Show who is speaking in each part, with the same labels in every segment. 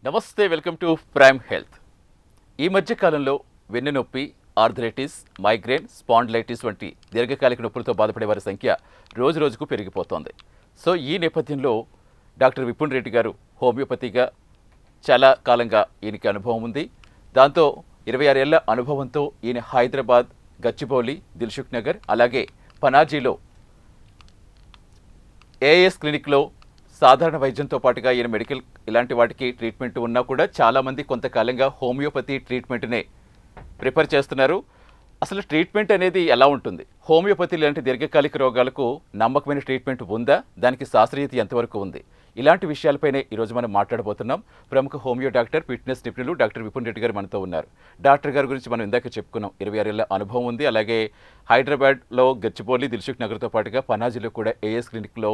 Speaker 1: నమస్తే, welcome to prime health. ఈ మధ్య కాలంలో వెన్నునొప్పి, ఆర్థరైటిస్, మైగ్రేన్, స్పాండిలైటిస్ వంటి దీర్ఘకాలిక నొప్పులతో బాధపడే వారి సంఖ్య రోజుకు పెరిగిపోతోంది. సో ఈ నేపథ్యంలో డాక్టర్ విపున్ రెడ్డి గారు హోమియోపతిగా చాలా కాలంగా ఈయనకి అనుభవం ఉంది. దాంతో 26 ఏళ్ల అనుభవంతో ఈయన హైదరాబాద్, గచ్చిబౌలి, దిల్సుఖ్ నగర్ అలాగే పనాజీలో ఏఎస్ క్లినిక్లో సాధారణ వైద్యంతో పాటుగా ఈయన మెడికల్ ఇలాంటి వాటికి ట్రీట్మెంట్ ఉన్నా కూడా చాలామంది కొంతకాలంగా హోమియోపతి ట్రీట్మెంట్నే ప్రిఫర్ చేస్తున్నారు. అసలు ట్రీట్మెంట్ అనేది ఎలా ఉంటుంది? హోమియోపతి లాంటి దీర్ఘకాలిక రోగాలకు నమ్మకమైన ట్రీట్మెంట్ ఉందా? దానికి శాస్త్రీయత ఎంతవరకు ఉంది? ఇలాంటి విషయాలపైనే ఈరోజు మనం మాట్లాడబోతున్నాం. ప్రముఖ హోమియో డాక్టర్, ఫిట్నెస్ నిపుణులు డాక్టర్ విపున్ రెడ్డి గారు మనతో ఉన్నారు. డాక్టర్ గారి గురించి మనం ఇందాక చెప్పుకున్నాం. 26 ఏళ్ల అనుభవం ఉంది. అలాగే హైదరాబాద్లో గచ్చిబౌలి, దిల్సుఖ్ నగర్తో పాటుగా పనాజీలో కూడా ఏఎస్ క్లినిక్లో,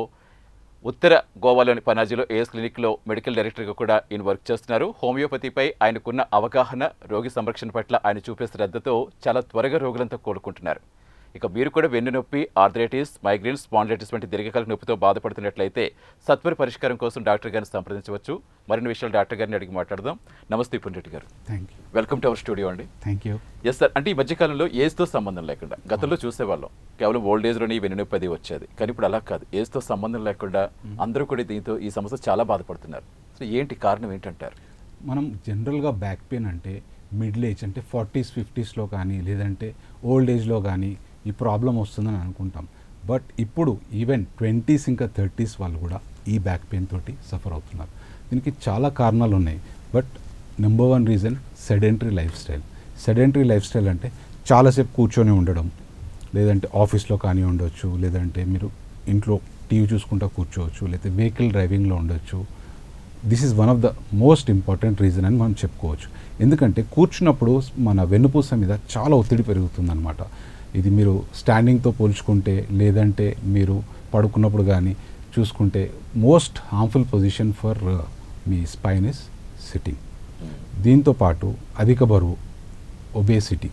Speaker 1: ఉత్తర గోవాలోని పనాజీలో ఏఎస్ క్లినిక్లో మెడికల్ డైరెక్టర్గా కూడా ఈయన వర్క్ చేస్తున్నారు. హోమియోపతిపై ఆయనకున్న అవగాహన, రోగి సంరక్షణ పట్ల ఆయన చూపే శ్రద్ధతో చాలా త్వరగా రోగులంతా కోలుకుంటున్నారు. ఇక మీరు కూడా వెన్నునొప్పి, ఆర్థరైటిస్, మైగ్రేన్, స్పాండిలైటిస్ వంటి దీర్ఘకాలిక నొప్పితో బాధపడుతున్నట్లయితే సత్వర పరిష్కారం కోసం డాక్టర్ గారిని సంప్రదించవచ్చు. మరిన్ని విషయాలు డాక్టర్ గారిని అడిగి మాట్లాడదాం. నమస్తే విపున్ రెడ్డి గారు.
Speaker 2: Thank you.
Speaker 1: Welcome to our studio అండి.
Speaker 2: Thank you.
Speaker 1: ఎస్ సార్, అంటే ఈ మధ్యకాలంలో ఏజ్తో సంబంధం లేకుండా గతంలో చూసేవాళ్ళం, కేవలం ఓల్డ్ ఏజ్లోనే వెన్నునొప్పి అది వచ్చేది. కానీ ఇప్పుడు అలా కాదు, ఏజ్తో సంబంధం లేకుండా అందరూ కూడా దీంతో ఈ సమస్య చాలా బాధపడుతున్నారు. సో ఏంటి కారణం ఏంటంటారు?
Speaker 2: మనం జనరల్గా బ్యాక్ పెయిన్ అంటే మిడిల్ ఏజ్ అంటే 40s, 50sలో కానీ లేదంటే ఓల్డ్ ఏజ్లో కానీ ఈ ప్రాబ్లం వస్తుందని అనుకుంటాం. బట్ ఇప్పుడు ఈవెన్ 20s ఇంకా 30s వాళ్ళు కూడా ఈ బ్యాక్ పెయిన్ తోటి సఫర్ అవుతున్నారు. దీనికి చాలా కారణాలు ఉన్నాయి. But number 1 reason sedentary life style. Sedentary life style అంటే చాలాసేపు కూర్చొని ఉండడం, లేదంటే ఆఫీస్లో కానీ ఉండొచ్చు, లేదంటే మీరు ఇంట్లో టీవీ చూసుకుంటూ కూర్చోవచ్చు, లేకపోతే వెహికల్ డ్రైవింగ్లో ఉండొచ్చు. This is one of the most important reason అని మనం చెప్పుకోవచ్చు. ఎందుకంటే కూర్చున్నప్పుడు మన వెన్నుపూస మీద చాలా ఒత్తిడి పెరుగుతుందన్నమాట. ఇది మీరు స్టాండింగ్తో పోల్చుకుంటే, లేదంటే మీరు పడుకున్నప్పుడు కానీ చూసుకుంటే most harmful position for me spine is sitting. దీంతో పాటు అధిక బరువు, obesity,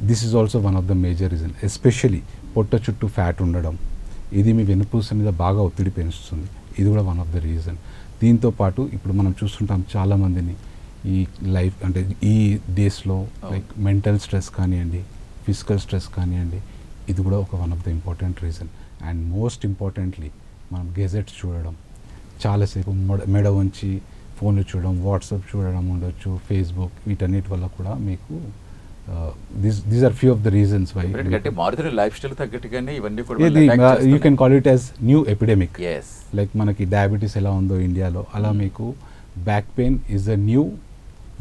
Speaker 2: this is also one of the major reason. Especially పొట్ట చుట్టూ ఫ్యాట్ ఉండడం, ఇది మీ వెన్నుపూస మీద బాగా ఒత్తిడి పెంచుతుంది. ఇది కూడా వన్ ఆఫ్ ద రీజన్. దీంతో పాటు ఇప్పుడు మనం చూస్తుంటాం చాలామందిని ఈ లైఫ్ అంటే ఈ డేస్లో లైక్ మెంటల్ స్ట్రెస్ కానివ్వండి, ఫిజికల్ స్ట్రెస్ కానివ్వండి, ఇది కూడా ఒక one of the important reason. And most importantly మనం గెజెట్స్ చూడడం, చాలాసేపు మెడ వంచి ఫోన్లు చూడడం, వాట్సాప్ చూడడం ఉండొచ్చు, ఫేస్బుక్, వీటన్నిటి వల్ల కూడా మీకు these are few of the reasons why
Speaker 1: మారుతున్న లైఫ్ స్టైల్ తగ్గట్టుగానే ఇవన్నీ కూడా
Speaker 2: you can call it as new epidemic. Like మనకి డయాబెటీస్ ఎలా ఉందో ఇండియాలో, అలా మీకు back pain is a new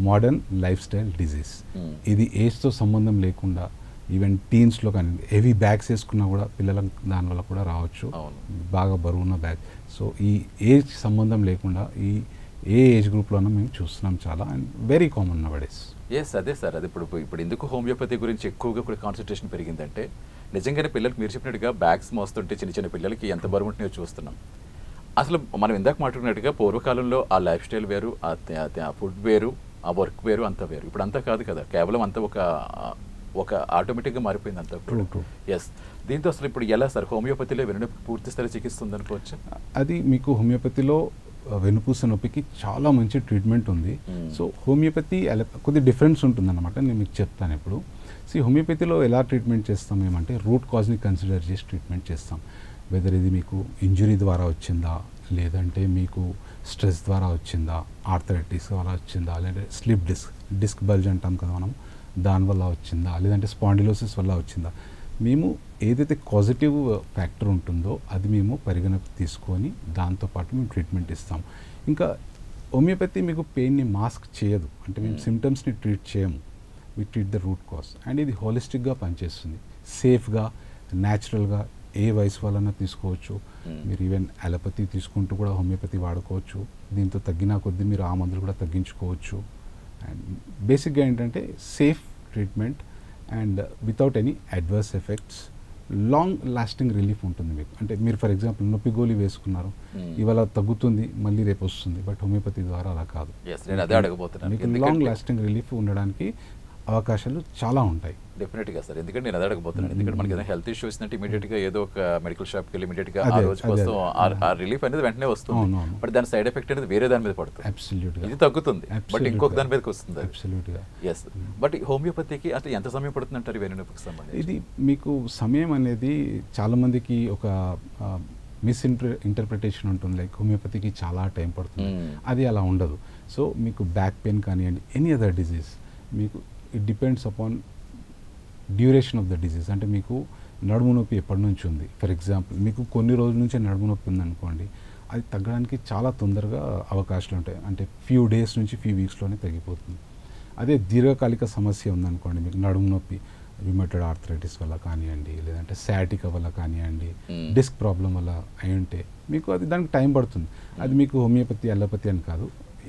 Speaker 2: modern lifestyle disease. ఇది ఏజ్తో సంబంధం లేకుండా ఈవెన్ టీన్స్లో కానీ హెవీ బ్యాగ్స్ వేసుకున్నా కూడా పిల్లలకు దానివల్ల కూడా రావచ్చు, బాగా బరువున్న బ్యాగ్. సో ఈ ఏజ్ సంబంధం లేకుండా ఏ ఏజ్ గ్రూప్లోనూ మేము చూస్తున్నాం చాలా, అండ్ వెరీ కామన్ నవడేస్.
Speaker 1: అదే సార్, అది ఇప్పుడు ఎందుకు హోమియోపతి గురించి ఎక్కువగా కూడా కాన్సన్ట్రేషన్ పెరిగిందంటే, నిజంగానే పిల్లలకి మీరు చెప్పినట్టుగా బ్యాగ్స్ మోస్తుంటే చిన్న పిల్లలకి ఎంత బరువు ఉంటున్నాయో చూస్తున్నాం. అసలు మనం ఇందాక మాట్లాడినట్టుగా పూర్వకాలంలో ఆ లైఫ్ స్టైల్ వేరు, ఆ ఫుడ్ వేరు, ఆ వర్క్ వేరు, అంతా వేరు. ఇప్పుడు అంతా కాదు కదా, కేవలం అంతా ఒక ఆటోమేటిక్గా మారిపోయింది అంతా. దీంతో అసలు ఇప్పుడు ఎలా సార్ హోమియోపతిలో వెన్నునొప్పి పూర్తి స్థాయి చికిత్స ఉందనుకోవచ్చు?
Speaker 2: అది మీకు హోమియోపతిలో వెన్నుపూస నొప్పికి చాలా మంచి ట్రీట్మెంట్ ఉంది. సో హోమియోపతి కొద్ది డిఫరెన్స్ ఉంటుందన్నమాట, నేను మీకు చెప్తాను ఇప్పుడు. హోమియోపతిలో ఎలా ట్రీట్మెంట్ చేస్తాం ఏమంటే రూట్ కాజ్ని కన్సిడర్ చేసి ట్రీట్మెంట్ చేస్తాం. వెదర్ ఇది మీకు ఇంజురీ ద్వారా వచ్చిందా, లేదంటే మీకు స్ట్రెస్ ద్వారా వచ్చిందా, ఆర్థరైటిస్ వల్ల వచ్చిందా, లేదంటే స్లిప్ డిస్క్ బల్జ్ అంటాం కదా మనం, దానివల్ల వచ్చిందా, లేదంటే స్పాండిలోసిస్ వల్ల వచ్చిందా. మేము ఏదైతే పాజిటివ్ ఫ్యాక్టర్ ఉంటుందో అది మేము పరిగణకు తీసుకొని దాంతోపాటు మేము ట్రీట్మెంట్ ఇస్తాం. ఇంకా హోమియోపతి మీకు పెయిన్ని మాస్క్ చేయదు, అంటే మేము సిమ్టమ్స్ని ట్రీట్ చేయము, we treat the root cause. And ఇది హోలిస్టిక్గా పనిచేస్తుంది, సేఫ్గా, న్యాచురల్గా ఏ వయసు వాళ్ళన్నా తీసుకోవచ్చు. మీరు ఈవెన్ అలోపతి తీసుకుంటూ కూడా హోమియోపతి వాడుకోవచ్చు. దీంతో తగ్గిన కొద్దీ మీరు ఆ మందులు కూడా తగ్గించుకోవచ్చు. అండ్ బేసిక్గా ఏంటంటే safe treatment and without any adverse effects, long lasting relief ఉంటుంది మీకు. అంటే మీరు ఫర్ ఎగ్జాంపుల్ నొప్పి గోళీ వేసుకున్నారు, ఇవాళ తగ్గుతుంది, మళ్ళీ రేపు వస్తుంది. బట్ హోమియోపతి ద్వారా అలా కాదు,
Speaker 1: మీకు
Speaker 2: లాంగ్ లాస్టింగ్ రిలీఫ్ ఉండడానికి అవకాశాలు చాలా ఉంటాయి.
Speaker 1: డెఫినెట్గా సార్, ఎందుకంటే నేను అదే అడగబోతున్నాను. ఎందుకంటే మనకి ఏదైనా హెల్త్ ఇష్యూ వచ్చిందంటే ఇమీడియట్గా ఏదో ఒక మెడికల్ షాప్కి వెళ్ళి ఇమీడియట్గా ఆ రోజు కోసం ఆ రిలీఫ్ అనేది వెంటనే వస్తుంది. బట్ దాని సైడ్ ఎఫెక్ట్ అనేది వేరే దాని మీద పడుతుంది.
Speaker 2: అబ్సల్యూట్గా
Speaker 1: ఇది తగ్గుతుంది, బట్ ఇంకొక దాని మీదకి వస్తుంది.
Speaker 2: అబ్సల్యూట్గా
Speaker 1: ఎస్. బట్ హోమియోపతికి అంటే ఎంత సమయం పడుతుంది అంటారు వెన్ను నొప్పికి సంబంధించి?
Speaker 2: ఇది మీకు సమయం అనేది చాలామందికి ఒక ఇంటర్ప్రిటేషన్ ఉంటుంది, లైక్ హోమియోపతికి చాలా టైం పడుతుంది. అది అలా ఉండదు. సో మీకు బ్యాక్ పెయిన్ కానివ్వండి, ఎనీ అదర్ డిజీజ్, మీకు it depends upon duration of the disease. అంటే మీకు నడుము నొప్పి ఎప్పటి నుంచి ఉంది, ఫర్ ఎగ్జాంపుల్ మీకు కొన్ని రోజుల నుంచే నడుము నొప్పి ఉందనుకోండి, అది తగ్గడానికి చాలా తొందరగా అవకాశాలు ఉంటాయి. అంటే ఫ్యూ డేస్ నుంచి ఫ్యూ వీక్స్లోనే తగ్గిపోతుంది. అదే దీర్ఘకాలిక సమస్య ఉందనుకోండి, మీకు నడుము నొప్పి రుమటైడ్ ఆర్థరైటిస్ వల్ల కానివ్వండి, లేదంటే సయాటికా వల్ల కానివ్వండి, డిస్క్ ప్రాబ్లం వల్ల అయి ఉంటే మీకు అది దానికి టైం పడుతుంది. అది మీకు హోమియోపతి అలోపతి అని కాదు,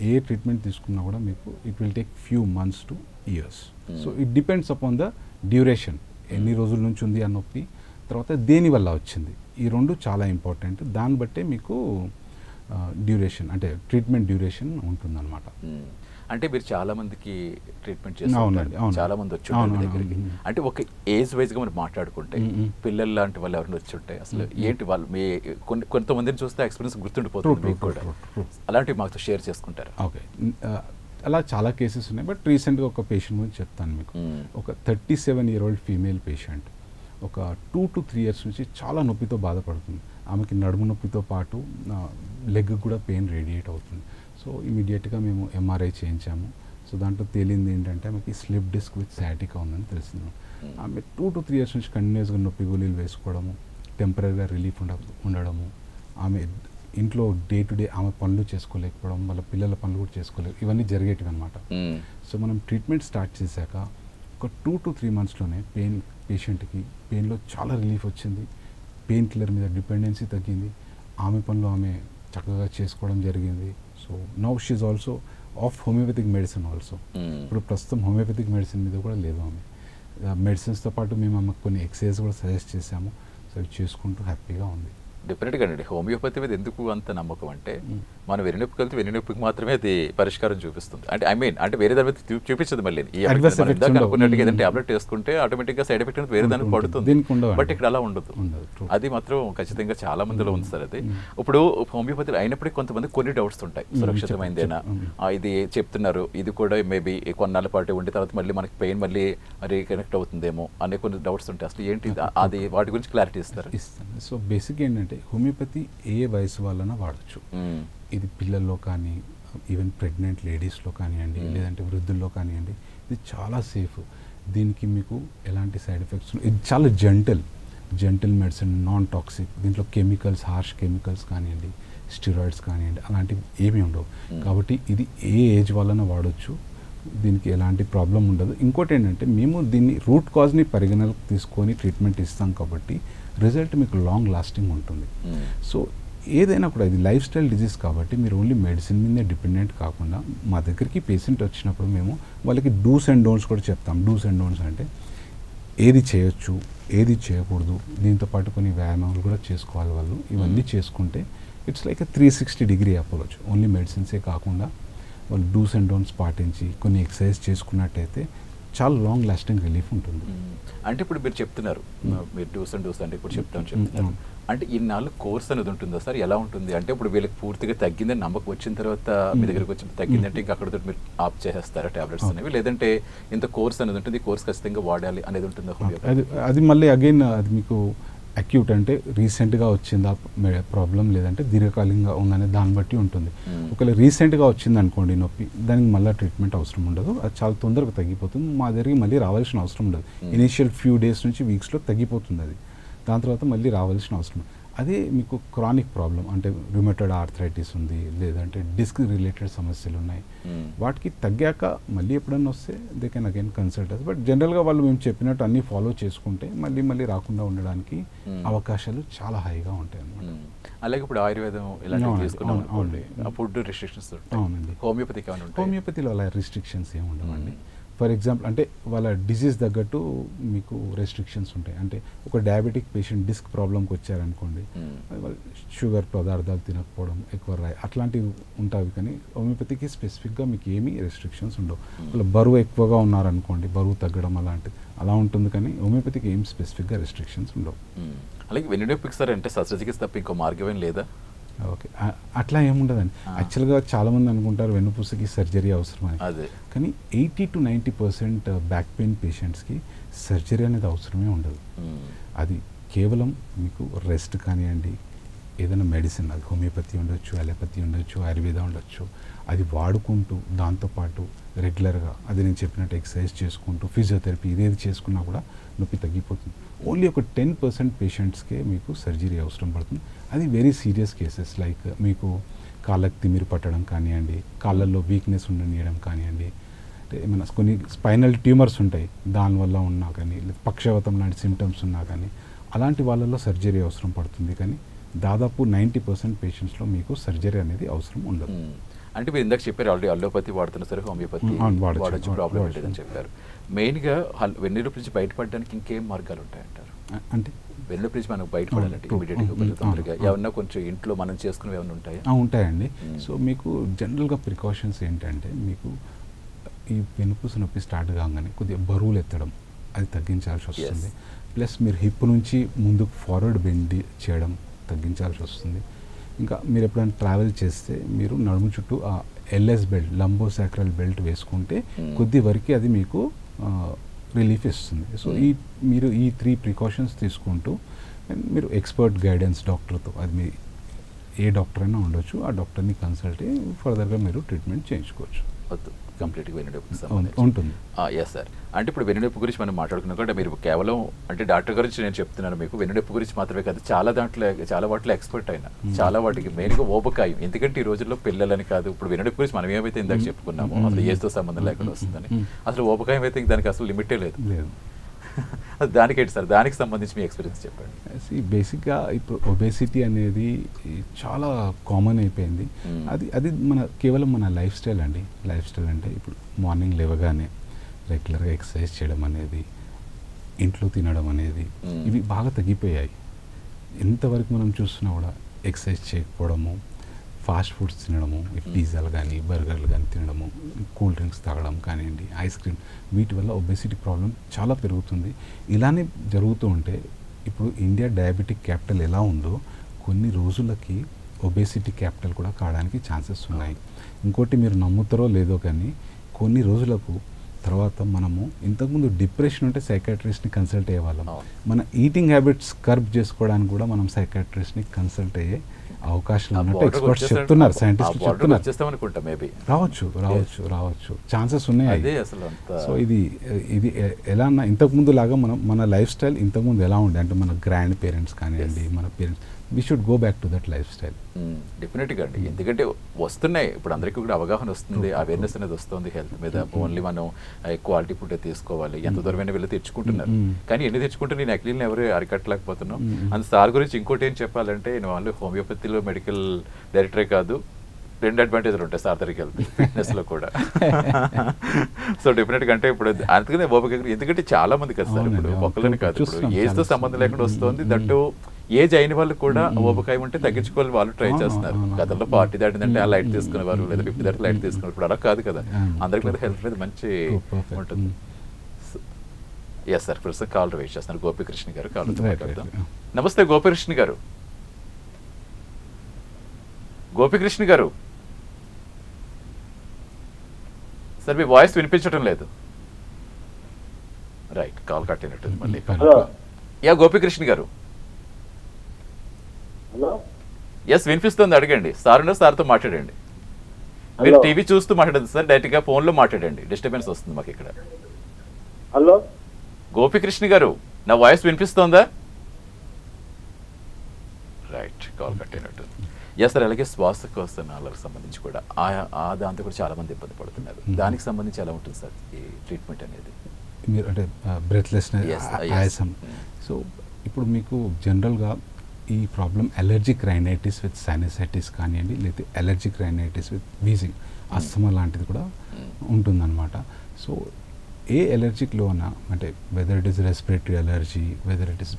Speaker 2: ఏ ట్రీట్మెంట్ తీసుకున్నా కూడా మీకు it will take few months two years. So it depends upon the duration, ఎన్ని రోజుల నుంచి ఉంది ఆ నొప్పి, తర్వాత దేని వల్ల వచ్చింది, ఈ రెండు చాలా ఇంపార్టెంట్. దాన్ని బట్టే మీకు డ్యూరేషన్ అంటే ట్రీట్మెంట్ డ్యూరేషన్ ఉంటుందన్నమాట.
Speaker 1: అంటే మీరు చాలా మందికి ట్రీట్మెంట్ చేస్తున్నారు, చాలా మంది వచ్చి దగ్గరికి. అంటే ఒక ఏజ్ వైజ్ గా మనం మాట్లాడుకుంటే పిల్లలు లాంటి వాళ్ళు ఎవరైనా వచ్చి ఉంటాయి, అసలు ఏంటి వాళ్ళు మీ కొంతమందిని చూస్తే ఎక్స్పీరియన్స్ గుర్తుండిపోతుంది మీకు కూడా, అలాంటివి మాకు షేర్ చేసుకుంటారు?
Speaker 2: ఓకే, అలా చాలా కేసెస్ ఉన్నాయి. బట్ రీసెంట్గా ఒక పేషెంట్ గురించి చెప్తాను మీకు. ఒక 37-year-old ఫీమేల్ పేషెంట్ ఒక 2 to 3 years నుంచి చాలా నొప్పితో బాధపడుతుంది. ఆమెకి నడుము నొప్పితో పాటు లెగ్ కూడా పెయిన్ రేడియేట్ అవుతుంది. సో ఇమీడియట్గా మేము ఎంఆర్ఐ చేయించాము. సో దాంట్లో తేలింది ఏంటంటే ఆమెకి స్లిప్ డిస్క్ విత్ సయాటికా ఉందని తెలిసింది. ఆమె 2 to 3 years నుంచి కంటిన్యూస్గా నొప్పి గోళీలు వేసుకోవడము, టెంపరీగా రిలీఫ్ ఉండడము, ఆమె ఇంట్లో డే టు డే ఆమె పనులు చేసుకోలేకపోవడం, వాళ్ళ పిల్లల పనులు కూడా చేసుకోలేక, ఇవన్నీ జరిగేటివి అనమాట. సో మనం ట్రీట్మెంట్ స్టార్ట్ చేశాక ఒక 2 to 3 monthsలోనే పేషెంట్కి పెయిన్లో చాలా రిలీఫ్ వచ్చింది, పెయిన్ కిల్లర్ మీద డిపెండెన్సీ తగ్గింది, ఆమె పనులు ఆమె చక్కగా చేసుకోవడం జరిగింది. So now she also of homeopathic medicine also. ఇప్పుడు ప్రస్తుతం హోమియోపతిక్ మెడిసిన్ మీద కూడా లేదు ఆమె. మెడిసిన్స్తో పాటు మేము ఆమెకు కొన్ని ఎక్సర్సైజ్ కూడా సజెస్ట్ చేశాము. సో ఇవి చేసుకుంటూ హ్యాపీగా ఉంది.
Speaker 1: డెఫినెట్గా అండి. హోమియోపతి మీద ఎందుకు అంత నమ్మకం అంటే, మనం వెన్నునొప్పికి వెళ్తే వెన్నునొప్పికి మాత్రమే అది పరిష్కారం చూపిస్తుంది. అంటే అంటే వేరే దాని మీద చూపించదు. మళ్ళీ అనుకున్నట్టుగా ఏదైనా టాబ్లెట్ వేసుకుంటే ఆటోమేటిక్గా సైడ్ ఎఫెక్ట్ అనేది వేరే దానికి పడుతుంది. బట్ ఇక్కడ అలా ఉండదు. అది మాత్రం ఖచ్చితంగా చాలా మందిలో ఉంది సార్ అది. ఇప్పుడు హోమియోపతి అయినప్పటికీ కొంతమంది కొన్ని డౌట్స్ ఉంటాయి, సురక్షితమైందేనా, ఇది చెప్తున్నారు, ఇది కూడా మేబీ కొన్నాళ్ళ పాటు ఉండే తర్వాత మళ్ళీ మనకి పెయిన్ మళ్ళీ రీకనెక్ట్ అవుతుందేమో అనే కొన్ని డౌట్స్ ఉంటాయి. అసలు ఏంటి అది, వాటి గురించి క్లారిటీ ఇస్తారు?
Speaker 2: సో బేసిక్ ఏంటంటే హోమియోపతి ఏ వయసు వాళ్ళైనా వాడచ్చు. ఇది పిల్లల్లో కానీ, ఈవెన్ ప్రెగ్నెంట్ లేడీస్లో కానివ్వండి, లేదంటే వృద్ధుల్లో కానివ్వండి, ఇది చాలా సేఫ్. దీనికి మీకు ఎలాంటి సైడ్ ఎఫెక్ట్స్, ఇది చాలా జెంటల్ మెడిసిన్, నాన్ టాక్సిక్. దీంట్లో కెమికల్స్, హార్ష్ కెమికల్స్ కానివ్వండి, స్టిరాయిడ్స్ కానివ్వండి, అలాంటివి ఏమీ ఉండవు. కాబట్టి ఇది ఏ ఏజ్ వాళ్ళైనా వాడచ్చు, దీనికి ఎలాంటి ప్రాబ్లం ఉండదు. ఇంకోటి ఏంటంటే మేము దీన్ని రూట్ కాజ్ని పరిగణలోకి తీసుకొని ట్రీట్మెంట్ ఇస్తాం కాబట్టి రిజల్ట్ మీకు లాంగ్ లాస్టింగ్ ఉంటుంది. సో ఏదైనా కూడా ఇది లైఫ్ స్టైల్ డిజీజ్ కాబట్టి మీరు ఓన్లీ మెడిసిన్ మీదే డిపెండెంట్ కాకుండా మా దగ్గరికి పేషెంట్ వచ్చినప్పుడు మేము వాళ్ళకి డూస్ అండ్ డోంట్స్ కూడా చెప్తాం. డూస్ అండ్ డోంట్స్ అంటే ఏది చేయొచ్చు, ఏది చేయకూడదు, దీంతో పాటు కొన్ని వ్యాయామాలు కూడా చేసుకోవాలి వాళ్ళు. ఇవన్నీ చేసుకుంటే it's like a 360-degree approach. Only మెడిసిన్సే కాకుండా వాళ్ళు డూస్ అండ్ డోంట్స్ పాటించి కొన్ని ఎక్సర్సైజ్ చేసుకున్నట్టయితే చాలా లాంగ్ లాస్టింగ్ రిలీఫ్ ఉంటుంది.
Speaker 1: అంటే ఇప్పుడు మీరు చెప్తున్నారు, మీరు డూస్ అండ్ డోస్ అంటే ఇప్పుడు చెప్తున్నారు, అంటే ఇన్నాళ్ళు కోర్స్ అనేది ఉంటుందా సార్? ఎలా ఉంటుంది అంటే ఇప్పుడు వీళ్ళకి పూర్తిగా తగ్గిందని నమ్మకం వచ్చిన తర్వాత మీ దగ్గరికి వచ్చి తగ్గిందంటే ఇంకా అక్కడతో మీరు ఆప్ చేసేస్తారా టాబ్లెట్స్ అనేవి, లేదంటే ఇంత కోర్స్ అనేది ఉంటుంది, కోర్స్ ఖచ్చితంగా వాడాలి అనేది ఉంటుందా?
Speaker 2: అది మళ్ళీ అగైన్ అది మీకు అక్యూట్ అంటే రీసెంట్గా వచ్చిందా ప్రాబ్లం, లేదంటే దీర్ఘకాలికంగా ఉందనే దాన్ని బట్టి ఉంటుంది. ఒకవేళ రీసెంట్గా వచ్చింది అనుకోండి నొప్పి, దానికి మళ్ళీ ట్రీట్మెంట్ అవసరం ఉండదు, అది చాలా తొందరగా తగ్గిపోతుంది. మా దగ్గరికి మళ్ళీ రావాల్సిన అవసరం ఉండదు. ఇనీషియల్ ఫ్యూ డేస్ నుంచి వీక్స్లో తగ్గిపోతుంది అది. దాని తర్వాత మళ్ళీ రావాల్సిన అవసరం. అదే మీకు క్రానిక్ ప్రాబ్లం అంటే రుమటైడ్ ఆర్థరైటిస్ ఉంది, లేదంటే డిస్క్ రిలేటెడ్ సమస్యలు ఉన్నాయి, వాటికి తగ్గాక మళ్ళీ ఎప్పుడన్నా వస్తే they can again consult us. But జనరల్గా వాళ్ళు మేము చెప్పినట్టు అన్నీ ఫాలో చేసుకుంటే మళ్ళీ రాకుండా ఉండడానికి అవకాశాలు చాలా హైగా ఉంటాయి అన్నమాట.
Speaker 1: అలాగే ఇప్పుడు ఆయుర్వేదం ఇలాంటివి తీసుకున్నాం, ఫుడ్ రిస్ట్రిక్షన్స్.
Speaker 2: అవునండి.
Speaker 1: హోమియోపతికి ఏమైనా ఉంటాయి?
Speaker 2: హోమియోపతిలో అలా రిస్ట్రిక్షన్స్ ఏమి ఉండవండి. ఫర్ ఎగ్జాంపుల్ అంటే వాళ్ళ డిసీజ్ తగ్గట్టు మీకు రెస్ట్రిక్షన్స్ ఉంటాయి. అంటే ఒక డయాబెటిక్ పేషెంట్ డిస్క్ ప్రాబ్లంకి వచ్చారనుకోండి, షుగర్ పదార్థాలు తినకపోవడం, ఎక్కువ అట్లాంటివి ఉంటాయి. కానీ హోమియోపతికి స్పెసిఫిక్గా మీకు ఏమీ రెస్ట్రిక్షన్స్ ఉండవు. వాళ్ళ బరువు ఎక్కువగా ఉన్నారనుకోండి, బరువు తగ్గడం అలాంటిది అలా ఉంటుంది. కానీ హోమియోపతికి ఏం స్పెసిఫిక్గా రెస్ట్రిక్షన్స్ ఉండవు.
Speaker 1: అలాగే వెన్నునొప్పికి సార్ అంటే శస్త్రచికిత్స తప్ప ఇంకో మార్గం ఏం లేదా?
Speaker 2: ఓకే, అట్లా ఏముండదండి. యాక్చువల్గా చాలామంది అనుకుంటారు వెన్నుపూసకి సర్జరీ అవసరమని.
Speaker 1: అదే
Speaker 2: కానీ 80 to 90% బ్యాక్ పెయిన్ పేషెంట్స్కి సర్జరీ అనేది అవసరమే ఉండదు. అది కేవలం మీకు రెస్ట్ కానివ్వండి, ఏదైనా మెడిసిన్, అది హోమియోపతి ఉండొచ్చు, అలోపతి ఉండొచ్చు, ఆయుర్వేద ఉండొచ్చు, అది వాడుకుంటూ దాంతోపాటు రెగ్యులర్గా అది నేను చెప్పినట్టు ఎక్సర్సైజ్ చేసుకుంటూ ఫిజియోథెరపీ ఇదేది చేసుకున్నా కూడా నొప్పి తగ్గిపోతుంది. ఓన్లీ ఒక 10% పేషెంట్స్కే మీకు సర్జరీ అవసరం పడుతుంది. అది వెరీ సీరియస్ కేసెస్, లైక్ మీకు కాళ్ళకి తిమిరి పట్టడం కానివ్వండి, కాళ్ళల్లో వీక్నెస్ ఉండనియడం కానివ్వండి, అంటే ఏమైనా కొన్ని స్పైనల్ ట్యూమర్స్ ఉంటాయి దానివల్ల ఉన్నా కానీ, లేదా పక్షవాతం లాంటి సిమ్టమ్స్ ఉన్నా కానీ అలాంటి వాళ్ళల్లో సర్జరీ అవసరం పడుతుంది. కానీ దాదాపు 90% పేషెంట్స్లో మీకు సర్జరీ అనేది అవసరం ఉండదు.
Speaker 1: అంటే మీరు ఇందాక చెప్పారు ఆల్రెడీ అల్లోపతి వాడుతున్న సరే హోమియోపతి వాడచ్చు, ప్రాబ్లం లేదని చెప్పారు. మెయిన్గా వెన్నునొప్పి నుంచి బయటపడడానికి ఇంకేం మార్గాలు ఉంటాయంటారు?
Speaker 2: అంటే
Speaker 1: వెన్నునొప్పి నుంచి మనం బయటపడాలంటే ఇమీడియట్గా తొందరగా ఏమన్నా కొంచెం ఇంట్లో మనం చేసుకునేవి ఏమైనా ఉంటాయా?
Speaker 2: ఉంటాయండి. సో మీకు జనరల్గా ప్రికాషన్స్ ఏంటంటే, మీకు ఈ వెన్నుపూస నొప్పి స్టార్ట్ కాగానే కొద్దిగా బరువులు ఎత్తడం అది తగ్గించాల్సి వస్తుంది. ప్లస్ మీరు హిప్ నుంచి ముందుకు ఫార్వర్డ్ బెండ్ చేయడం తగ్గించాల్సి వస్తుంది. ఇంకా మీరు ఎప్పుడైనా ట్రావెల్ చేస్తే మీరు నడుము చుట్టూ ఆ ఎల్ఎస్ బెల్ట్, లంబోసాక్రల్ బెల్ట్ వేసుకుంటే కొద్ది వరకు అది మీకు రిలీఫ్ ఇస్తుంది. సో మీరు ఈ 3 ప్రికాషన్స్ తీసుకుంటూ మీరు ఎక్స్పర్ట్ గైడెన్స్ డాక్టర్తో, అది మీ ఏ డాక్టర్ అయినా ఉండొచ్చు, ఆ డాక్టర్ని కన్సల్ట్ అయ్యి ఫర్దర్గా మీరు ట్రీట్మెంట్ చేయించుకోవచ్చు.
Speaker 1: కంప్లీట్గా వెన్నునొప్పికి
Speaker 2: ఉంటుంది.
Speaker 1: Yes sir. అంటే ఇప్పుడు వెన్నునొప్పి గురించి మనం మాట్లాడుకున్నాం కూడా, మీరు కేవలం అంటే డాక్టర్ గురించి నేను చెప్తున్నాను మీకు, వెన్నునొప్పి గురించి మాత్రమే కాదు, చాలా వాటిలో ఎక్స్పర్ట్ అయినా, చాలా వాటికి మెయిన్గా ఊబకాయం. ఎందుకంటే ఈ రోజుల్లో పిల్లలని కాదు, ఇప్పుడు వెన్నునొప్పి గురించి మనం ఏమైతే ఇందాక చెప్పుకున్నామో అసలు ఏజ్తో సంబంధం లేకుండా వస్తుందని, అసలు ఊబకాయం అయితే దానికి అసలు లిమిటే లేదు. దానికేంటి సార్, దానికి సంబంధించి మీ ఎక్స్పీరియన్స్ చెప్పండి.
Speaker 2: బేసిక్గా ఇప్పుడు ఒబేసిటీ అనేది చాలా కామన్ అయిపోయింది. అది కేవలం మన లైఫ్ స్టైల్ అండి. లైఫ్ స్టైల్ అంటే ఇప్పుడు మార్నింగ్ లేవగానే రెగ్యులర్గా ఎక్సర్సైజ్ చేయడం అనేది, ఇంట్లో తినడం అనేది, ఇవి బాగా తగ్గిపోయాయి. ఎంతవరకు మనం చూస్తున్నా కూడా ఎక్సర్సైజ్ చేయకపోవడము, ఫాస్ట్ ఫుడ్స్ తినడము, పిజ్జాలు కానీ బర్గర్లు కానీ తినడము, కూల్ డ్రింక్స్ తాగడం కానివ్వండి, ఐస్ క్రీమ్, వీటి వల్ల ఒబేసిటీ ప్రాబ్లం చాలా పెరుగుతుంది. ఇలానే జరుగుతూ ఉంటే ఇప్పుడు ఇండియా డయాబెటిక్ క్యాపిటల్ ఎలా ఉందో కొన్ని రోజులకి ఒబేసిటీ క్యాపిటల్ కూడా కావడానికి ఛాన్సెస్ ఉన్నాయి. ఇంకోటి మీరు నమ్ముతారో లేదో కానీ కొన్ని రోజులకు తర్వాత మనము ఇంతకుముందు డిప్రెషన్ ఉంటే సైకాట్రిస్ట్ని కన్సల్ట్ అయ్యేవాళ్ళం. మన ఈటింగ్ హ్యాబిట్స్ కర్బ్ చేసుకోవడానికి కూడా మనం సైకాట్రిస్ట్ని కన్సల్ట్ అయ్యే అవకాశాలు ఉన్నట్టు ఎక్స్పర్ట్స్ చెప్తున్నారు, సైంటిస్టులు చెప్తున్నారు. రావచ్చు ఛాన్సెస్ ఉన్నాయి. సో ఇది ఎలా అన్నా ఇంతకుముందు లాగా మన లైఫ్ స్టైల్ ఇంతకుముందు ఎలా ఉండే అంటే మన గ్రాండ్ పేరెంట్స్ కానివ్వండి, మన parents, we should go back to that life style.
Speaker 1: డెఫినెట్గా అండి. ఎందుకంటే వస్తున్నాయి ఇప్పుడు అందరికీ కూడా అవగాహన వస్తుంది, అవేర్నెస్ అనేది వస్తుంది హెల్త్ మీద. ఓన్లీ మనం క్వాలిటీ ఫుడ్ తీసుకోవాలి, ఎంత దూరమైనా వెళ్ళి తెచ్చుకుంటున్నారు. కానీ ఎన్ని తెచ్చుకుంటే నేను అక్లీని ఎవరు అరికట్టలేకపోతున్నాం. అంత సార్ గురించి ఇంకోటి ఏం చెప్పాలంటే, నేను వాళ్ళు హోమియోపతిలో మెడికల్ డైరెక్టరే కాదు, 2 అడ్వాంటేజ్లు ఉంటాయి సార్ దగ్గరికి వెళ్తే, ఫిట్నెస్లో కూడా. సో డెఫినెట్గా అంటే ఇప్పుడు అందుకనే ఎందుకంటే చాలా మంది కదా సార్, ఇప్పుడు ఒక్కలని కాదు, ఇప్పుడు ఏజ్తో సంబంధం లేకుండా వస్తుంది. దట్టు ఏజ్ అయిన వాళ్ళు కూడా ఊబకాయం ఉంటే తగ్గించుకోవాలి, వాళ్ళు ట్రై చేస్తున్నారు. గతంలో 40 దాటిందంటే ఆ లైట్ తీసుకునేవారు, లేదా 50 దాటి లైట్ తీసుకున్నారు. ఇప్పుడు అలా కాదు కదా, అందరికి మీద హెల్త్ మీద మంచి ఉంటుంది. ఎస్ సార్, ప్రస్తుతం కాల్ వెయిట్ చేస్తున్నారు గోపికృష్ణ గారు. కాల్ మాట్లాడదాం. నమస్తే గోపికృష్ణ గారు. గోపికృష్ణ గారు సార్, మీ వాయిస్ వినిపించడం లేదు. రైట్, కాల్ కట్ అయినట్టుంది మళ్ళీ. యా గోపికృష్ణ గారు. ఎస్ వినిపిస్తుంది, అడగండి. సార్తో మాట్లాడండి. మీరు టీవీ చూస్తూ మాట్లాడదు సార్, డైరెక్ట్ గా ఫోన్ లో మాట్లాడండి, డిస్టర్బెన్స్ వస్తుంది మాకు ఇక్కడ.
Speaker 3: హలో
Speaker 1: గోపికృష్ణ గారు, నా వాయిస్ వినిపిస్తోందా? రైట్, కాల్ కట్ అయినట్టు. ఎస్ సార్, అలాగే శ్వాసకోశనాలకు సంబంధించి కూడా దాంతో కూడా చాలా మంది ఇబ్బంది పడుతున్నారు. దానికి సంబంధించి ఎలా ఉంటుంది సార్ ఈ ట్రీట్మెంట్ అనేది?
Speaker 2: మీరు అంటే బ్రెత్లెస్నెస్, ఆయాసం. సో ఇప్పుడు మీకు జనరల్గా ఈ problem allergic rhinitis with sinusitis కానివ్వండి, లేదా allergic rhinitis with wheezing, asthma లాంటిది కూడా ఉంటుందన్నమాట. సో ఏ ఎలర్జీలో ఉన్నా అంటే whether it is respiratory allergy, whether it is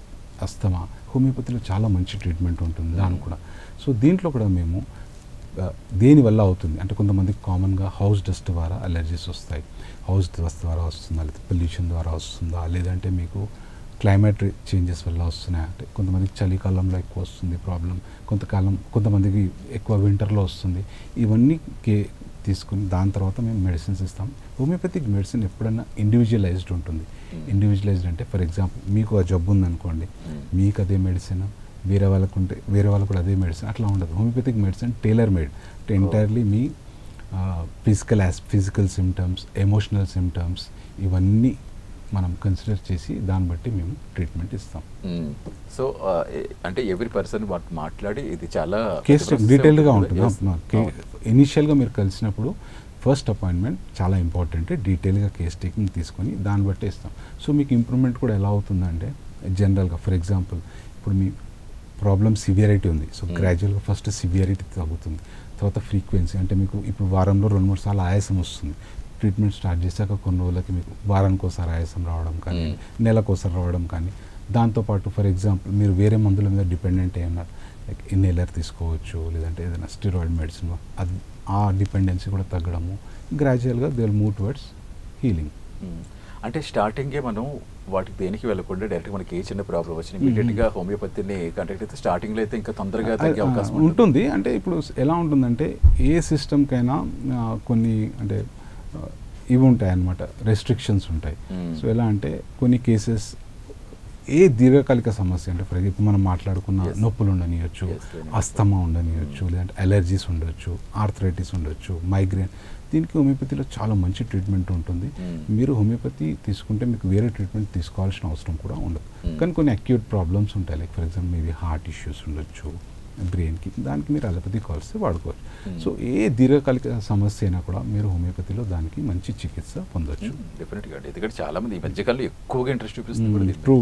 Speaker 2: asthma, హోమియోపతిలో చాలా మంచి ట్రీట్మెంట్ ఉంటుంది దానికి కూడా. సో దీంట్లో కూడా మేము దేని వల్ల అవుతుంది అంటే కొంతమందికి కామన్గా హౌస్ డస్ట్ ద్వారా అలర్జీస్ వస్తాయి. హౌస్ డస్ట్ ద్వారా వస్తుందా, లేదా పొల్యూషన్ ద్వారా వస్తుందా, లేదంటే మీకు క్లైమేట్ చేంజెస్ వల్ల వస్తున్నాయి. అంటే కొంతమందికి చలికాలంలో ఎక్కువ వస్తుంది ప్రాబ్లం, కొంతమందికి ఎక్కువ వింటర్లో వస్తుంది. ఇవన్నీ తీసుకుని దాని తర్వాత మేము మెడిసిన్స్ ఇస్తాం. హోమియోపతిక్ మెడిసిన్ ఎప్పుడైనా ఇండివిజువలైజ్డ్ ఉంటుంది. ఇండివిజువలైజ్డ్ అంటే ఫర్ ఎగ్జాంపుల్ మీకు ఆ జబ్బు ఉందనుకోండి, మీకు అదే మెడిసిన్, వేరే వాళ్ళకు ఉంటే వేరే వాళ్ళకు కూడా అదే మెడిసిన్, అట్లా ఉండదు. హోమియోపతిక్ మెడిసిన్ టైలర్ మేడ్ అంటే ఎంటైర్లీ మీ ఫిజికల్ సిమ్టమ్స్, ఎమోషనల్ సిమ్టమ్స్ ఇవన్నీ మనం కన్సిడర్ చేసి దాన్ని బట్టి మేము ట్రీట్మెంట్ ఇస్తాం.
Speaker 1: సో అంటే ఎవ్రీ పర్సన్ మాట్లాడి ఇది చాలా
Speaker 2: కేస్ డీటెయిల్డ్గా ఉంటుంది. ఇనిషియల్గా మీరు కలిసినప్పుడు ఫస్ట్ అపాయింట్మెంట్ చాలా ఇంపార్టెంట్. డీటెయిల్గా కేస్ టేకింగ్ తీసుకొని దాన్ని బట్టి ఇస్తాం. సో మీకు ఇంప్రూవ్మెంట్ కూడా ఎలా అవుతుందంటే జనరల్గా ఫర్ ఎగ్జాంపుల్ ఇప్పుడు మీ ప్రాబ్లమ్ సివియారిటీ ఉంది, సో గ్రాడ్యువల్గా ఫస్ట్ సివియారిటీ తగ్గుతుంది, తర్వాత ఫ్రీక్వెన్సీ అంటే మీకు ఇప్పుడు వారంలో 2-3 సార్లు ఆయాసం వస్తుంది. ట్రీట్మెంట్ స్టార్ట్ చేశాక కొన్ని రోజులకి మీకు వారానికోసారి ఆయాసం రావడం కానీ, నెలకోసారి రావడం కానీ, దాంతోపాటు ఫర్ ఎగ్జాంపుల్ మీరు వేరే మందుల మీద డిపెండెంట్ అయి ఉన్నారు, లైక్ ఇన్హేలర్ తీసుకోవచ్చు, లేదంటే ఏదైనా స్టెరాయిడ్ మెడిసిన్, అది ఆ డిపెండెన్సీ కూడా తగ్గడము గ్రాడ్యువల్గా they will move towards healing.
Speaker 1: అంటే స్టార్టింగే మనం వాటికి దేనికి వెళ్ళకుండా డైరెక్ట్గా మనకి ఏ చిన్న ప్రాబ్లం వచ్చినా ఇమీడియట్గా హోమియోపతిని కాంటాక్ట్ అయితే స్టార్టింగ్లో అయితే ఇంకా తొందరగా తగ్గే అవకాశం
Speaker 2: ఉంటుంది. అంటే ఇప్పుడు ఎలా ఉంటుందంటే ఏ సిస్టమ్కైనా కొన్ని అంటే ఇవి ఉంటాయి అన్నమాట, రెస్ట్రిక్షన్స్ ఉంటాయి. సో ఎలా అంటే కొన్ని కేసెస్ ఏ దీర్ఘకాలిక సమస్య అంటే ఫర్ ఎగ్జాంపుల్ మనం మాట్లాడుకున్న నొప్పులు ఉండనియచ్చు, అస్తమా ఉండనియచ్చు, లేదంటే అలర్జీస్ ఉండొచ్చు, ఆర్థరైటిస్ ఉండొచ్చు, మైగ్రేన్, దీనికి హోమియోపతిలో చాలా మంచి ట్రీట్మెంట్ ఉంటుంది. మీరు హోమియోపతి తీసుకుంటే మీకు వేరే ట్రీట్మెంట్ తీసుకోవాల్సిన అవసరం కూడా ఉండదు. కానీ కొన్ని అక్యూట్ ప్రాబ్లమ్స్ ఉంటాయి, లైక్ ఫర్ ఎగ్జాంపుల్ మీవి హార్ట్ ఇష్యూస్ ఉండొచ్చు, బ్రెయిన్కి, దానికి మీరు అలోపతి కాల్స్ వాడుకోవచ్చు. సో ఏ దీర్ఘకాలిక సమస్య అయినా కూడా మీరు హోమియోపతిలో దానికి మంచి చికిత్స పొందొచ్చు.
Speaker 1: డెఫినెట్గా అండి, ఎందుకంటే చాలా మంది ఈ మధ్యకాలంలో ఎక్కువగా ఇంట్రెస్ట్ చూపిస్తుంది.
Speaker 2: ట్రూ.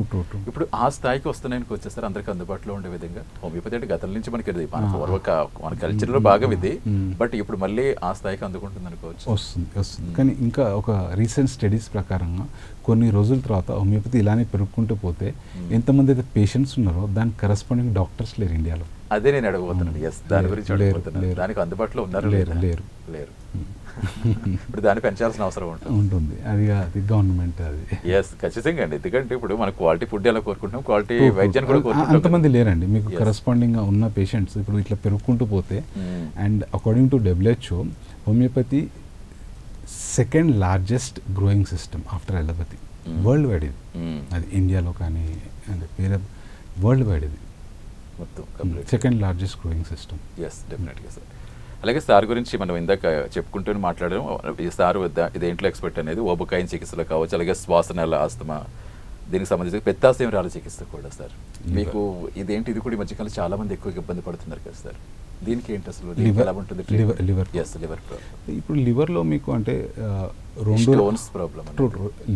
Speaker 1: ఇప్పుడు ఆ స్థాయికి వస్తున్నాయనికి వచ్చేస్తారు అందరికీ అందుబాటులో ఉండే విధంగా హోమియోపతి అంటే గతం నుంచి మనకి మన కల్చర్లో భాగం ఇది, బట్ ఇప్పుడు మళ్ళీ ఆ స్థాయికి అందుకుంటుంది అనుకోవచ్చు.
Speaker 2: వస్తుంది. కానీ ఇంకా ఒక రీసెంట్ స్టడీస్ ప్రకారంగా కొన్ని రోజుల తర్వాత హోమియోపతి ఇలానే పెరుగుకుంటూ పోతే ఎంతమంది అయితే పేషెంట్స్ ఉన్నారో దానికి కరెస్పాండింగ్ డాక్టర్స్ లేరు ఇండియాలో.
Speaker 1: అదే నేను అడగబోతున్నాను. ఎస్, దాని గురించి అడగబోతున్నాను. దానికి అందుబాటులో ఉన్నారు లేరు. ఇప్పుడు దాన్ని పెంచాల్సిన అవసరం
Speaker 2: ఉంటుంది. అది గవర్నమెంట్ అది.
Speaker 1: ఎస్, ఖచ్చితంగా అండి. ఎందుకంటే ఇప్పుడు మన క్వాలిటీ ఫుడ్ ఎలా కోరుకుంటున్నాం, క్వాలిటీ వైద్యాన్ని కూడా కోరుకుంటాం.
Speaker 2: అంతమంది లేరండి మీకు కరెస్పాండింగ్గా ఉన్న పేషెంట్స్. ఇప్పుడు ఇట్లా పెరుగుకుంటూ పోతే and according to WHO homeopathy second largest growing system after allopathy worldwide. ఇది అది ఇండియాలో కానీ వేరే వరల్డ్ వైడ్ ఇది second largest growing system.
Speaker 1: Yes, డెఫినెట్గా సార్. అలాగే సార్ గురించి మనం ఇందాక చెప్పుకుంటూనే మాట్లాడడం, ఈ సార్ ఇదేంట్లో ఎక్స్పర్ట్ అనేది ఓబకాయిన్ చికిత్సలో కావచ్చు, అలాగే శ్వాసనాళ ఆస్తమా, దీనికి సంబంధించి పెత్తాశయం రాళ్ళ చికిత్స కూడా సార్. మీకు ఇదేంటి, ఇది కూడా ఈ మధ్యకాలం చాలా మంది ఎక్కువగా ఇబ్బంది పడుతున్నారు కదా సార్, దీనికి ఏంటి అసలు ఎలా ఉంటుంది?
Speaker 2: లివర్. ఇప్పుడు లివర్లో మీకు అంటే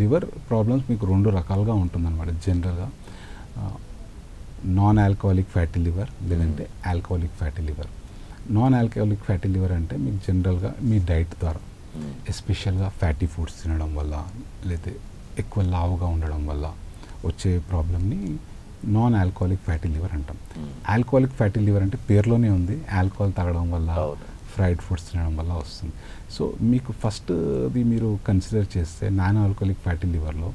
Speaker 2: లివర్ ప్రాబ్లమ్స్ మీకు 2 రకాలుగా ఉంటుందన్నమాట జనరల్గా. నాన్ ఆల్కహాలిక్ ఫ్యాటీ లివర్, లేదంటే alcoholic fatty liver. Non alcoholic fatty liver అంటే మీకు జనరల్గా మీ డైట్ ద్వారా, ఎస్పెషల్గా ఫ్యాటీ ఫుడ్స్ తినడం వల్ల, లేదా ఎక్కువ లావుగా ఉండడం వల్ల వచ్చే ప్రాబ్లమ్ని నాన్ ఆల్కహాలిక్ ఫ్యాటీ లివర్ అంటాం. ఆల్కహాలిక్ ఫ్యాటీ లివర్ అంటే పేరులోనే ఉంది, ఆల్కహాల్ తాగడం వల్ల, ఫ్రైడ్ ఫుడ్స్ తినడం వల్ల వస్తుంది. సో మీకు ఫస్ట్ది మీరు కన్సిడర్ చేస్తే నాన్ ఆల్కహాలిక్ ఫ్యాటీ లివర్లో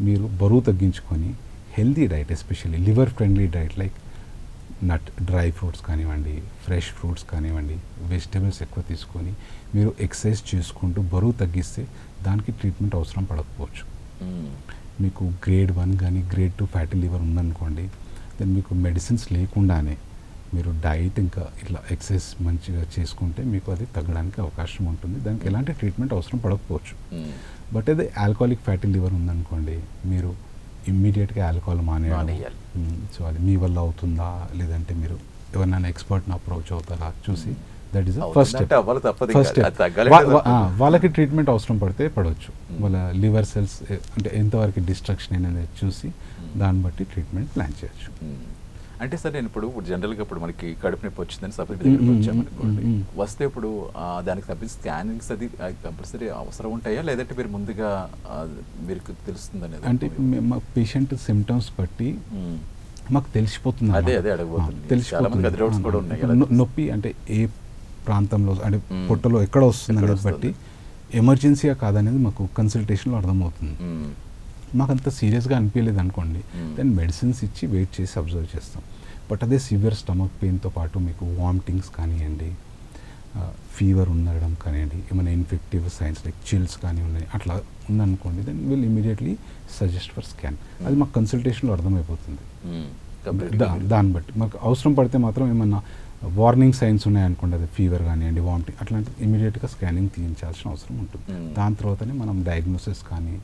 Speaker 2: మీరు బరువు తగ్గించుకొని healthy diet, especially liver friendly diet like dry fruits కానివ్వండి, ఫ్రెష్ ఫ్రూట్స్ కానివ్వండి, వెజిటేబుల్స్ ఎక్కువ తీసుకొని మీరు ఎక్సర్సైజ్ చేసుకుంటూ బరువు తగ్గిస్తే దానికి ట్రీట్మెంట్ అవసరం పడకపోవచ్చు. మీకు గ్రేడ్ 1 కానీ గ్రేడ్ 2 ఫ్యాటీ లివర్ ఉందనుకోండి, దెన్ మీకు మెడిసిన్స్ లేకుండానే మీరు డైట్ ఇంకా ఇట్లా ఎక్సర్సైజ్ మంచిగా చేసుకుంటే మీకు అది తగ్గడానికి అవకాశం ఉంటుంది. దానికి ఎలాంటి ట్రీట్మెంట్ అవసరం పడకపోవచ్చు. బట్ అదే ఆల్కహాలిక్ ఫ్యాటీ లివర్ ఉందనుకోండి, మీరు ఇమ్మీడియట్గా ఆల్కహాల్ మానేయాలి. సో అది మీ వల్ల అవుతుందా, లేదంటే మీరు ఎవరినైనా ఎక్స్పర్ట్ని అప్రోచ్ అవుతారా చూసి, దట్ ఈస్ ఫస్ట్ స్టెప్. వాళ్ళకి ట్రీట్మెంట్ అవసరం పడితే పడవచ్చు. వాళ్ళ లివర్ సెల్స్ అంటే ఎంతవరకు డిస్ట్రక్షన్ అనేది చూసి దాన్ని బట్టి ట్రీట్మెంట్ ప్లాన్ చేయొచ్చు.
Speaker 1: అంటే సార్ నేను ఇప్పుడు జనరల్గా ఇప్పుడు మనకి కడుపు నొప్పి వచ్చిందని సపోజ్ దగ్గరికి వచ్చామనుకోండి, వస్తే ఇప్పుడు దానికి సంబంధించి స్కానింగ్స్ అది కంపల్సరీ అవసరం ఉంటాయా, లేదంటే మీరు ముందుగా మీకు తెలుస్తుంది అనేది?
Speaker 2: అంటే మా పేషెంట్ సిమ్టమ్స్ బట్టి మాకు తెలిసిపోతుంది.
Speaker 1: అదే అడగబోతుంది. చాలా మంది అది డౌట్స్ కూడా ఉన్నాయి.
Speaker 2: నొప్పి అంటే ఏ ప్రాంతంలో అంటే పొట్టలో ఎక్కడ వస్తుంది అనేది బట్టి ఎమర్జెన్సీగా కాదనేది మాకు కన్సల్టేషన్లో అర్థమవుతుంది. మాకు అంత సీరియస్గా అనిపించలేదు అనుకోండి, దెన్ మెడిసిన్స్ ఇచ్చి వెయిట్ చేసి అబ్జర్వ్ చేస్తాం. బట్ అదే సివియర్ స్టమక్ పెయిన్తో పాటు మీకు వామిటింగ్స్ కానివ్వండి, ఫీవర్ ఉండడం కానివ్వండి, ఏమైనా ఇన్ఫెక్టివ్ సైన్స్ లైక్ చిల్స్ కానీ ఉన్నాయి అట్లా ఉందనుకోండి, then will immediately suggest for scan. అది మాకు కన్సల్టేషన్లో అర్థమైపోతుంది. దాన్ని బట్టి మాకు అవసరం పడితే మాత్రం ఏమన్నా వార్నింగ్ సైన్స్ ఉన్నాయనుకోండి, అది ఫీవర్ కానివ్వండి, వామిటింగ్ అట్లాంటి ఇమీడియట్గా స్కానింగ్ తీయించాల్సిన అవసరం ఉంటుంది. దాని తర్వాతనే మనం డయాగ్నోసిస్ కానీ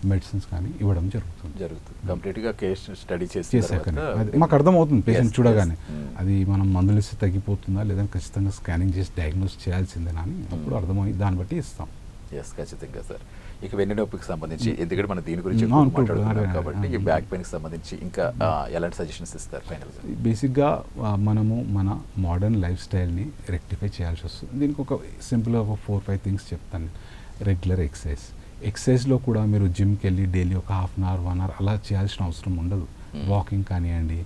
Speaker 2: మెడిసిన్స్ కానీ ఇవ్వడం జరుగుతుంది.
Speaker 1: కంప్లీట్గా కేస్ స్టడీ చేసాక
Speaker 2: మాకు అర్థమవుతుంది పేషెంట్ చూడగానే అది మనం మందులు ఇస్తే తగ్గిపోతుందా లేదా ఖచ్చితంగా స్కానింగ్ చేసి డయాగ్నోస్ చేయాల్సిందేనా అని అప్పుడు అర్థమై దాన్ని బట్టి ఇస్తాం.
Speaker 1: ఎస్, ఖచ్చితంగా సార్. ఇక వెన్ను నొప్పికి సంబంధించి ఎందుకంటే మనం దీని గురించి మాట్లాడుతున్నాం కాబట్టి ఈ బ్యాక్ పెయిన్కి సంబంధించి ఇంకా ఎలాంటి సజెషన్స్ ఇస్తారు ఫైనల్గా?
Speaker 2: బేసిక్గా మనము మన మోడర్న్ లైఫ్ స్టైల్ని రెక్టిఫై చేయాల్సి వస్తుంది. దీనికి ఒక సింపుల్గా ఒక 4-5 థింగ్స్ చెప్తాను. రెగ్యులర్ ఎక్సర్సైజ్లో కూడా మీరు జిమ్కి వెళ్ళి డైలీ ఒక హాఫ్ అన్ అవర్ 1 అవర్ అలా చేయాల్సిన అవసరం ఉండదు. వాకింగ్ కానివ్వండి,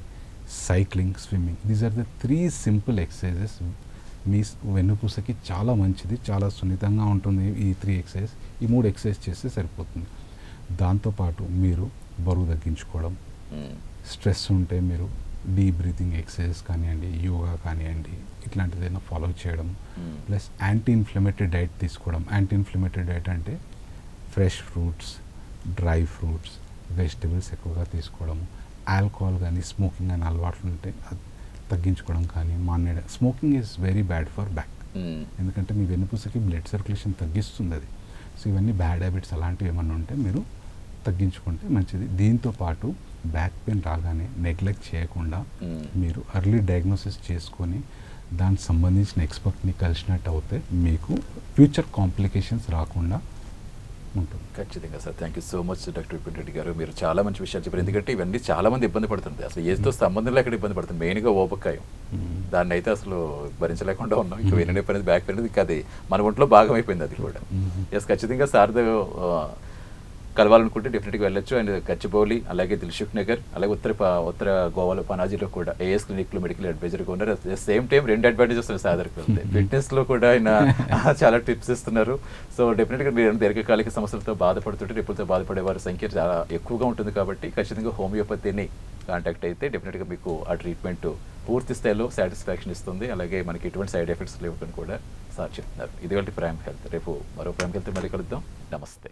Speaker 2: cycling, swimming, these are the 3 simple exercises. మీ వెన్నుపూసకి చాలా మంచిది, చాలా సున్నితంగా ఉంటుంది ఈ 3 ఎక్సర్సైజ్. ఈ 3 ఎక్సర్సైజ్ చేస్తే సరిపోతుంది. దాంతోపాటు మీరు బరువు తగ్గించుకోవడం, స్ట్రెస్ ఉంటే మీరు డీప్ బ్రీతింగ్ ఎక్సర్సైజ్ కానివ్వండి, యోగా కానివ్వండి, ఇట్లాంటిదైనా ఫాలో చేయడం, ప్లస్ యాంటీ ఇన్ఫ్లమేటరీ డైట్ తీసుకోవడం. యాంటీ ఇన్ఫ్లమేటరీ డైట్ అంటే fresh fruits, dry fruits, vegetables ఎక్కువగా తీసుకోవడము, ఆల్కహాల్ కానీ స్మోకింగ్ కానీ అలవాట్లు ఉంటే అది తగ్గించుకోవడం కానీ మానేయడం. Smoking is very bad for back, ఎందుకంటే మీ వెన్నుపూసకి బ్లడ్ సర్క్యులేషన్ తగ్గిస్తుంది అది. సో ఇవన్నీ బ్యాడ్ హ్యాబిట్స్ అలాంటివి ఏమన్నా ఉంటే మీరు తగ్గించుకుంటే మంచిది. దీంతో పాటు బ్యాక్ పెయిన్ రాగానే నెగ్లెక్ట్ చేయకుండా మీరు ఎర్లీ డయాగ్నోసిస్ చేసుకొని దానికి సంబంధించిన ఎక్స్పర్ట్ని కలిసినట్టు అవుతే మీకు ఫ్యూచర్ కాంప్లికేషన్స్ రాకుండా ఉంటుంది.
Speaker 1: ఖచ్చితంగా sir. Thank you so much doctor Vipin Reddy గారు. మీరు చాలా మంచి విషయాలు చెప్పారు. ఎందుకంటే ఇవన్నీ చాలా మంది ఇబ్బంది పడుతుంది. అసలు ఏజ్తో సంబంధం లేకుండా ఇబ్బంది పడుతుంది. మెయిన్గా ఊబకాయం, దాన్ని అయితే అసలు భరించలేకుండా ఉన్నాం. ఇంకా వెన్ను నొప్పి అనేది బ్యాక్ పెయిన్ ఇంకా అది మన ఒంట్లో భాగం అయిపోయింది అది కూడా. ఎస్, ఖచ్చితంగా సార్తో కలవాలనుకుంటే డెఫినెట్గా వెళ్ళొచ్చు. అండ్ గచ్చిబౌలి, అలాగే దిల్సుఖ్ నగర్, అలాగే ఉత్తర గోవాలో పనాజీలో కూడా ఏఎస్ క్లినిక్లో మెడికల్ అడ్వైజర్గా ఉన్నారు. సేమ్ టైం 2 అడ్వాంటేజెస్ ఉన్నాయి సాదర్కి వెళ్తే. ఫిట్నెస్లో కూడా ఆయన చాలా టిప్స్ ఇస్తున్నారు. సో డెఫినెట్గా మీరు దీర్ఘకాలిక సమస్యలతో బాధపడుతుంటే, రిపులతో బాధపడే వారి సంఖ్య చాలా ఎక్కువగా ఉంటుంది. కాబట్టి ఖచ్చితంగా హోమియోపతిని కాంటాక్ట్ అయితే డెఫినెట్గా మీకు ఆ ట్రీట్మెంట్ పూర్తి స్థాయిలో సాటిస్ఫాక్షన్ ఇస్తుంది. అలాగే మనకి ఎటువంటి సైడ్ ఎఫెక్ట్స్ లేవని కూడా సార్ చెప్తున్నారు. ఇదిగోటి ప్రైమ్ హెల్త్. రేపు మరో ప్రైమ్ హెల్త్ మళ్ళీ కలుద్దాం. నమస్తే.